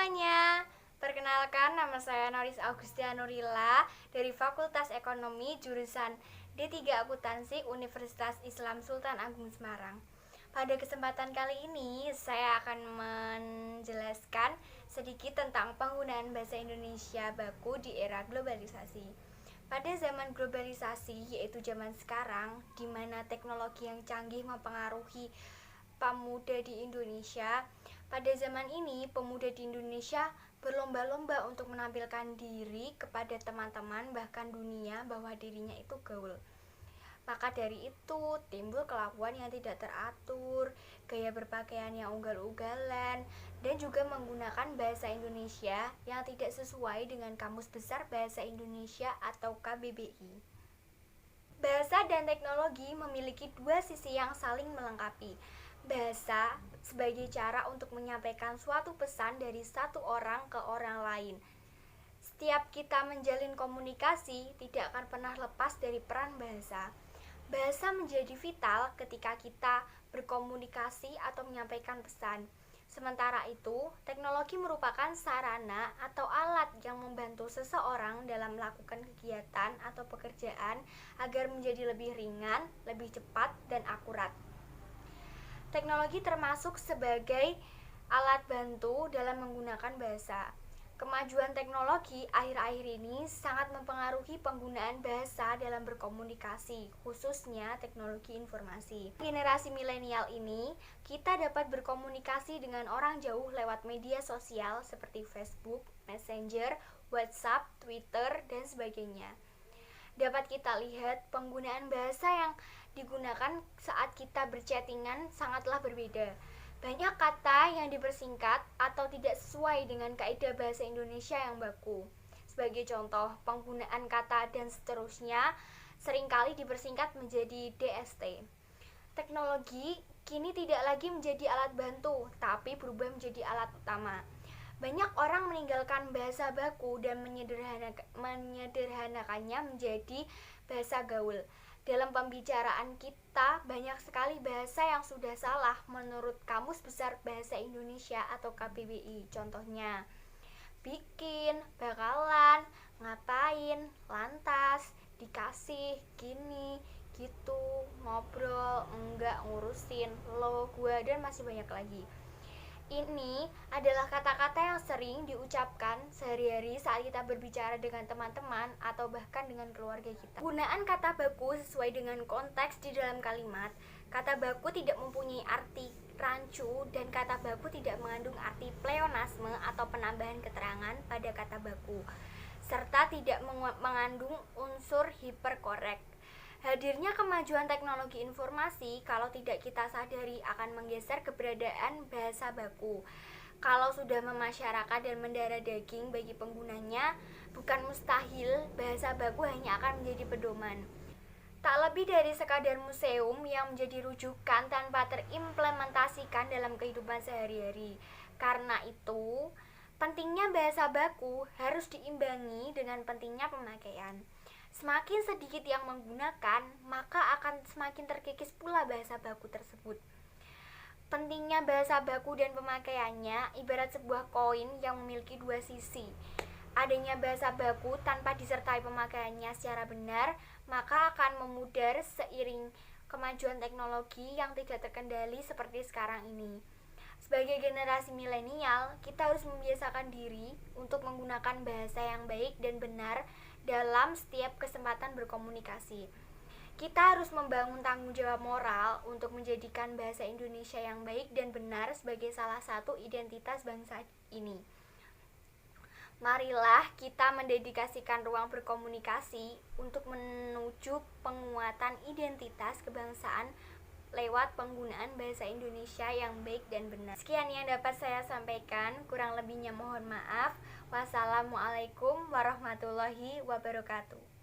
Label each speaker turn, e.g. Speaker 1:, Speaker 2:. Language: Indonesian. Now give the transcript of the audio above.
Speaker 1: semuanya, perkenalkan nama saya Noris Augustia Nurila dari Fakultas Ekonomi jurusan D3 Akuntansi Universitas Islam Sultan Agung Semarang. Pada kesempatan kali ini saya akan menjelaskan sedikit tentang penggunaan bahasa Indonesia baku di era globalisasi. Pada zaman globalisasi, yaitu zaman sekarang, di mana teknologi yang canggih mempengaruhi pemuda di Indonesia. Pada zaman ini, pemuda di Indonesia berlomba-lomba untuk menampilkan diri kepada teman-teman bahkan dunia bahwa dirinya itu gaul. Maka dari itu timbul kelakuan yang tidak teratur, gaya berpakaian yang ugal-ugalan, dan juga menggunakan bahasa Indonesia yang tidak sesuai dengan Kamus Besar Bahasa Indonesia atau KBBI. Bahasa dan teknologi memiliki dua sisi yang saling melengkapi. Bahasa sebagai cara untuk menyampaikan suatu pesan dari satu orang ke orang lain. Setiap kita menjalin komunikasi tidak akan pernah lepas dari peran bahasa. Bahasa menjadi vital ketika kita berkomunikasi atau menyampaikan pesan. Sementara itu, teknologi merupakan sarana atau alat yang membantu seseorang dalam melakukan kegiatan atau pekerjaan agar menjadi lebih ringan, lebih cepat, dan akurat. Teknologi termasuk sebagai alat bantu dalam menggunakan bahasa. Kemajuan teknologi akhir-akhir ini sangat mempengaruhi penggunaan bahasa dalam berkomunikasi, khususnya teknologi informasi. Generasi milenial ini, kita dapat berkomunikasi dengan orang jauh lewat media sosial seperti Facebook, Messenger, WhatsApp, Twitter, dan sebagainya. Dapat kita lihat penggunaan bahasa yang digunakan saat kita berchattingan sangatlah berbeda. Banyak kata yang dipersingkat atau tidak sesuai dengan kaidah bahasa Indonesia yang baku. Sebagai contoh, penggunaan kata dan seterusnya seringkali dipersingkat menjadi DST. Teknologi kini tidak lagi menjadi alat bantu, tapi berubah menjadi alat utama. Banyak orang meninggalkan bahasa baku dan menyederhanakannya menjadi bahasa gaul. Dalam pembicaraan kita, banyak sekali bahasa yang sudah salah menurut Kamus Besar Bahasa Indonesia atau KBBI. Contohnya, bikin, bakalan, ngapain, lantas, dikasih, gini, gitu, ngobrol, enggak, ngurusin, lo, gua, dan masih banyak lagi. Ini adalah kata-kata yang sering diucapkan sehari-hari saat kita berbicara dengan teman-teman atau bahkan dengan keluarga kita. Penggunaan kata baku sesuai dengan konteks di dalam kalimat. Kata baku tidak mempunyai arti rancu dan kata baku tidak mengandung arti pleonasme atau penambahan keterangan pada kata baku, serta tidak mengandung unsur hiperkorek. Hadirnya kemajuan teknologi informasi kalau tidak kita sadari akan menggeser keberadaan bahasa baku. Kalau sudah memasyarakat dan mendarah daging bagi penggunanya, bukan mustahil bahasa baku hanya akan menjadi pedoman. Tak lebih dari sekadar museum yang menjadi rujukan tanpa terimplementasikan dalam kehidupan sehari-hari. Karena itu, pentingnya bahasa baku harus diimbangi dengan pentingnya pemakaian. Semakin sedikit yang menggunakan, maka akan semakin terkikis pula bahasa baku tersebut. Pentingnya bahasa baku dan pemakaiannya ibarat sebuah koin yang memiliki dua sisi. Adanya bahasa baku tanpa disertai pemakaiannya secara benar, maka akan memudar seiring kemajuan teknologi yang tidak terkendali seperti sekarang ini. Sebagai generasi milenial, kita harus membiasakan diri untuk menggunakan bahasa yang baik dan benar dalam setiap kesempatan berkomunikasi. Kita harus membangun tanggung jawab moral untuk menjadikan bahasa Indonesia yang baik dan benar sebagai salah satu identitas bangsa ini. Marilah kita mendedikasikan ruang berkomunikasi untuk menuju penguatan identitas kebangsaan lewat penggunaan bahasa Indonesia yang baik dan benar. Sekian yang dapat saya sampaikan, kurang lebihnya mohon maaf. Wassalamualaikum warahmatullahi wabarakatuh.